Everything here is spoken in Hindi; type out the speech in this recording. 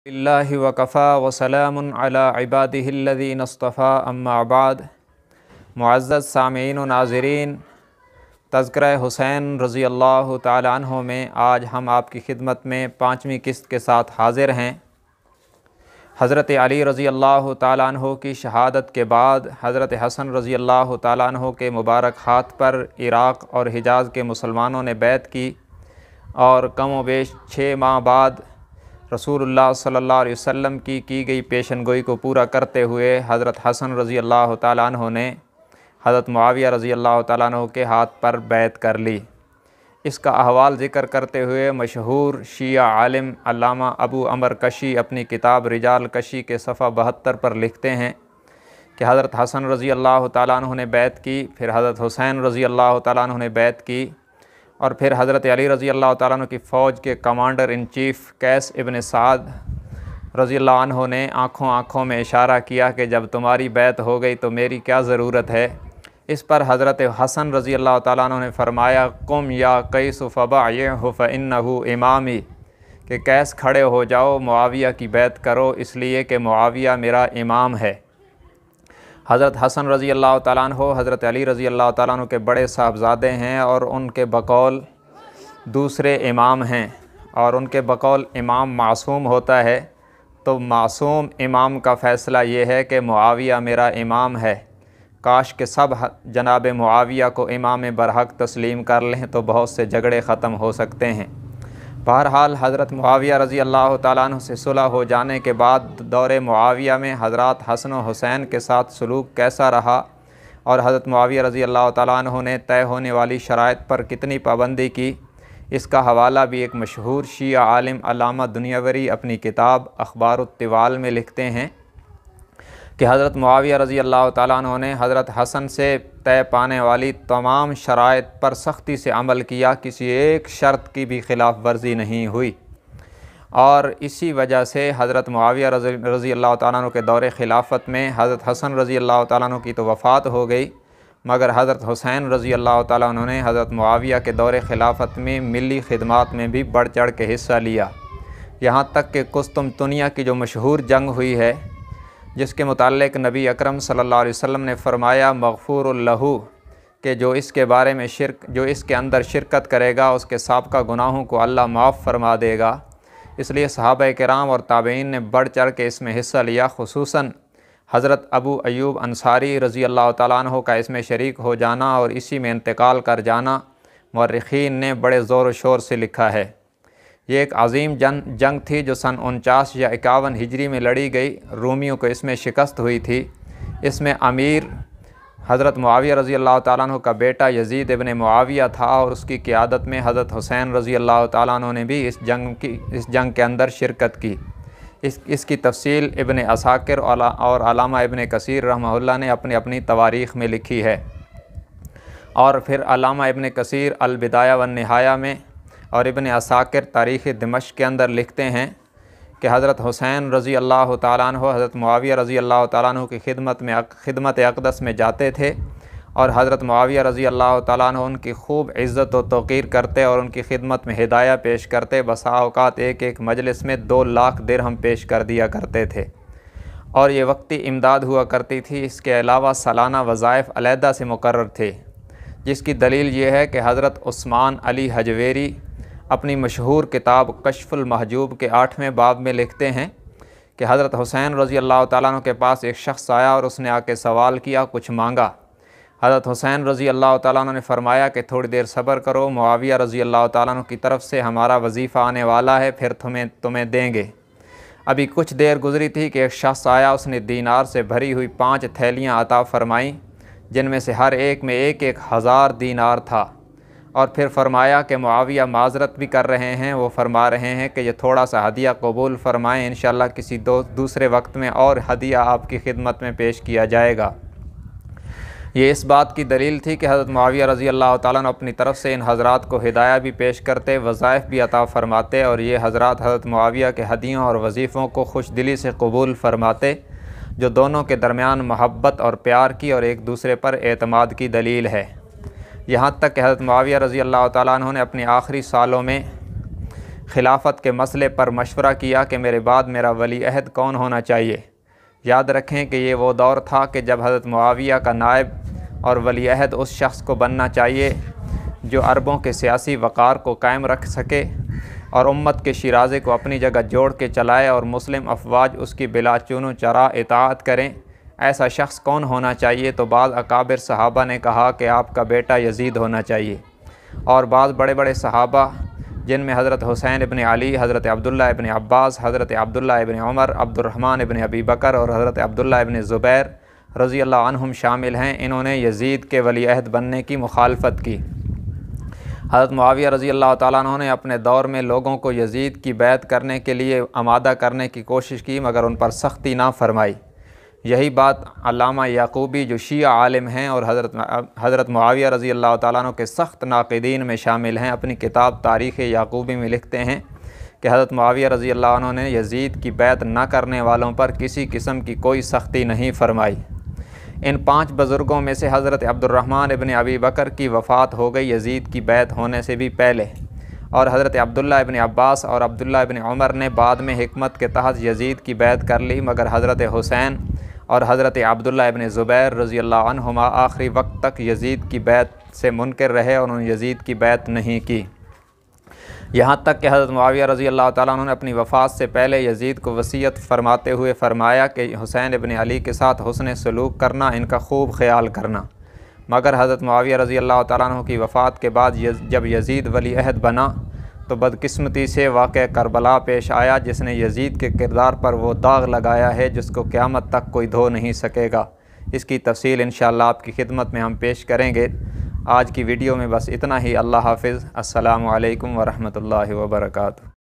बिल्लाहि वकफ़ा वसलामुन अला इबादिहिल्लज़ीन इस्तफ़ा अम्मा बाद। मुअज़्ज़ज़ सामीन व नाज़रीन, तज़किरा हुसैन रज़ी अल्लाह तआला अन्हु में आज हम आपकी खिदमत में 5वीं किस्त के साथ हाज़िर हैं। हज़रत अली रज़ी अल्लाह तआला अन्हु की शहादत के बाद हज़रत हसन रज़ी अल्लाह तआला अन्हु के मुबारक हाथ पर इराक़ और हिजाज़ के मुसलमानों ने बैत की और कम व बेश 6 माह बाद रसूलुल्लाह सल्लल्लाहु अलैहि वसल्लम की गई पेशन गोई को पूरा करते हुए हज़रत हसन रज़ी अल्लाह तआला अन्हु ने हज़रत मुआविया रज़ी अल्लाह तआला अन्हु के हाथ पर बैत कर ली। इसका अहवाल ज़िक्र करते हुए मशहूर शिया आलिम अल्लामा अबू अमर कशी अपनी किताब रिजाल कशी के सफ़ा 72 पर लिखते हैं कि हज़रत हसन रज़ी अल्लाह तआला अन्हु ने बैत की, फिर हज़रत हुसैन रज़ी अल्लाह तआला अन्हु ने बैत की और फिर हज़रत अली रज़ी अल्लाह तआला अन्हु की फ़ौज के कमांडर इन चीफ़ कैस इब्न साद रज़ी अल्लाह अन्हु ने आँखों आँखों में इशारा किया कि जब तुम्हारी बैत हो गई तो मेरी क्या ज़रूरत है। इस पर हज़रत हसन रज़ी अल्लाह तआला अन्हु ने फ़रमाया, कुम या कैसु फ़बायहु फ़इन्नहु इमामी, कि कैस खड़े हो जाओ, मुआविया की बैत करो इसलिए कि मुआविया मेरा इमाम है। हज़रत हसन रज़ी अल्लाह तआला अन्हु हज़रत अली रज़ी अल्लाह तआला अन्हु के बड़े साहबज़ादे हैं और उनके बकौल दूसरे इमाम हैं और उनके बकौल इमाम मासूम होता है। तो मासूम इमाम का फ़ैसला ये है कि मुआविया मेरा इमाम है। काश के सब जनाब मुआविया को इमाम बरहक तस्लीम कर लें तो बहुत से झगड़े ख़त्म हो सकते हैं। बहरहाल हज़रत मुआविया रज़ी अल्लाह तआला अन्हु से सुलह हो जाने के बाद दौरे मुआविया में हज़रत हसन व हुसैन के साथ सलूक कैसा रहा और हज़रत मुआविया रज़ी अल्लाह तआला अन्हु ने तय होने वाली शराइत पर कितनी पाबंदी की, इसका हवाला भी एक मशहूर शिया आलिम अल्लामा दुनियावरी अपनी किताब अखबारुत्तिवाल में लिखते हैं कि हज़रत मुआविया रज़ी अल्लाह तआला अन्हु ने हज़रत हसन से तय पाने वाली तमाम शराइत पर सख्ती से अमल किया, किसी एक शर्त की भी खिलाफ वर्जी नहीं हुई और इसी वजह से हज़रत मुआविया रज़ी अल्लाह तआला अन्हु के दौरे खिलाफत में हज़रत हसन रज़ी अल्लाह तआला अन्हु की तो वफ़ात हो गई, मगर हज़रत हुसैन रज़ी अल्लाह तआला अन्हु ने हज़रत मुआविया के दौरे खिलाफत में मिली खिदमात में भी बढ़ चढ़ के हिस्सा लिया। यहाँ तक कि कुस्तुनतुनिया की जो मशहूर जंग हुई है, जिसके मुताल्लिक़ नबी अकरम सल्लल्लाहु अलैहि वसल्लम ने फ़रमाया मग़फ़ूरुल लहू, कि जो इसके बारे में जो इसके अंदर शिरकत करेगा उसके साबका गुनाहों को अल्लाह माफ़ फरमा देगा। इसलिए सहाबा किराम और ताबईन ने बढ़ चढ़ के इसमें हिस्सा लिया। खुसूसन हज़रत अबू अय्यूब अंसारी रज़ी अल्लाह तआला अन्हु का इसमें शरीक हो जाना और इसी में इंतकाल कर जाना मुअर्रिख़ीन ने बड़े ज़ोर व शोर से लिखा है। ये एक अज़ीम जंग थी जो सन 49 या 51 हिजरी में लड़ी गई। रोमियों को इसमें शिकस्त हुई थी। इसमें अमीर हज़रत मुआविया रज़ी अल्लाह तआला अन्हु का बेटा यजीद इब्न मुआविया था और उसकी क़ियादत में हज़रत हुसैन रज़ी अल्लाह तआला अन्हु ने भी इस जंग के अंदर शिरकत की। इसकी तफसील इब्न असाकिर और अल्लामा इब्न कसीर रहमहुल्लाह ने अपनी तवारीख़ में लिखी है और फिर अल्लामा इब्न कसीर अल बिदाया व निहाया में और इब्न असाकिर तारीख़ दिमश्क के अंदर लिखते हैं कि हज़रत हुसैन रज़ी अल्लाह तआला अन्हु हज़रत मुआविया रज़ी अल्लाह तआला अन्हु की खिदमत अक़दस में जाते थे और हज़रत मुआविया रज़ी अल्लाह तआला अन्हु उनकी खूब इज़्ज़त व तौक़ीर करते और उनकी खिदमत में हिदाया पेश करते। बसा औक़ात एक मजलिस में 2 लाख दिरहम पेश कर दिया करते थे और ये वक्ती इमदाद हुआ करती थी। इसके अलावा सालाना वज़ाइफ अलहदा से मुकर्रर थे, जिसकी दलील ये है कि हज़रत उस्मान अली हजवेरी अपनी मशहूर किताब कश्फुल महजूब के 8वें बाब में लिखते हैं कि हज़रत हुसैन रज़ी अल्लाह तआला अन्हु के पास एक शख्स आया और उसने आके सवाल किया, कुछ मांगा। हज़रत हुसैन रज़ी अल्लाह तआला अन्हु ने फ़रमाया कि थोड़ी देर सब्र करो, मुआविया रज़ी अल्लाह तआला अन्हु की तरफ से हमारा वजीफ़ा आने वाला है, फिर तुम्हें देंगे। अभी कुछ देर गुज़री थी कि एक शख्स आया, उसने दीनार से भरी हुई 5 थैलियाँ अता फ़रमाईं, जिनमें से हर एक में 1,000 दीनार था और फिर फ़रमाया कि मुआविया माज़रत भी कर रहे हैं, वो फ़रमा रहे हैं कि ये थोड़ा सा हदिया कबूल फ़रमाएँ, इंशाअल्लाह किसी दूसरे वक्त में और हदिया आपकी खिदमत में पेश किया जाएगा। ये इस बात की दलील थी कि हज़रत मुआविया रज़ी अल्लाह तआला अन्हु अपनी तरफ से इन हज़रात को हिदाया भी पेश करते, वज़ाइफ भी अता फ़रमाते और ये हज़रात हज़रत मुआविया के हदियों और वजीफ़ों को खुश दिली से कबूल फ़रमाते, जो दोनों के दरमियान मोहब्बत और प्यार की और एक दूसरे पर एतमाद की दलील है। यहाँ तक कि हज़रत मुआविया रज़ी अल्लाह तआला अन्हु ने अपने आखिरी सालों में खिलाफत के मसले पर मशवरा किया कि मेरे बाद मेरा वली अहद कौन होना चाहिए। याद रखें कि ये वो दौर था कि जब हज़रत मुआविया का नायब और वली अहद उस शख्स को बनना चाहिए जो अरबों के सियासी वक़ार को कायम रख सके और उम्मत के शिराज़े को अपनी जगह जोड़ के चलाए और मुस्लिम अफवाज उसकी बिला चुनो चरा इताअत करें। ऐसा शख्स कौन होना चाहिए? तो बाज़ अकाबिर सहाबा ने कहा कि आपका बेटा यजीद होना चाहिए, और बाज़ बड़े बड़े सहाबा जिनमें हज़रत हुसैन इब्न अली, हज़रत अब्दुल्लाह इब्न अब्बास, हज़रत अब्दुल्लाह इब्न उमर, अब्दुर्रहमान इब्न अबी बकर और हज़रत अब्दुल्लाह इब्न ज़ुबैर रज़ी अल्लाह अन्हुम शामिल हैं, इन्होंने यजीद के वली अहद बनने की मुखालफत की। हज़रत मुआविया रज़ी अल्लाह ताला अन्हु ने अपने दौर में लोगों को यजीद की बैत करने के लिए आमादा करने की कोशिश की, मगर उन पर सख्ती ना फरमाई। यही बात अल्लामा याकूबी जो शिया आलिम हैं और हज़रत मुआविया रज़ी अल्लाह ताला अन्हु के सख्त नाक़िदीन में शामिल हैं, अपनी किताब तारीख़ याकूबी में लिखते हैं कि हज़रत मुआविया रज़ी अल्लाह अन्हु ने यजीद की बैत न करने वालों पर किसी किस्म की कोई सख्ती नहीं फरमाई। इन 5 बुज़ुर्गों में से हज़रत अब्दुर्रहमान इब्न अबी बकर की वफ़ात हो गई यजीद की बैत होने से भी पहले, और हज़रत अब्दुल्लाह इब्न अब्बास और अब्दुल्लाह इब्न उमर ने बाद में हिकमत के तहत यजीद की बैत कर ली, मगर हज़रत हुसैन और हज़रत अब्दुल्लाह इब्न ज़ुबैर रज़ी अल्लाह अन्हुमा आखिरी वक्त तक यजीद की बैत से मुनकर रहे और उन्होंने यजीद की बैत नहीं की। यहाँ तक कि हज़रत मुआविया रज़ी अल्लाह ताला अन्हु ने अपनी वफ़ात से पहले यजीद को वसीयत फरमाते हुए फ़रमाया कि हुसैन इब्न अली के साथ हुस्न सलूक करना, इनका खूब ख्याल करना। मगर हज़रत मुआविया रज़ी अल्लाह ताला अन्हु की वफ़ात के बाद जब यजीद वली अहद बना तो बदकिस्मती से वाक़या करबला पेश आया, जिसने यजीद के किरदार पर वो दाग लगाया है जिसको क़यामत तक कोई धो नहीं सकेगा। इसकी तफ़सील इंशाअल्लाह आपकी खिदमत में हम पेश करेंगे। आज की वीडियो में बस इतना ही। अल्लाह हाफ़िज़। अस्सलामु अलैकुम व रहमतुल्लाहि व बरकातुहू।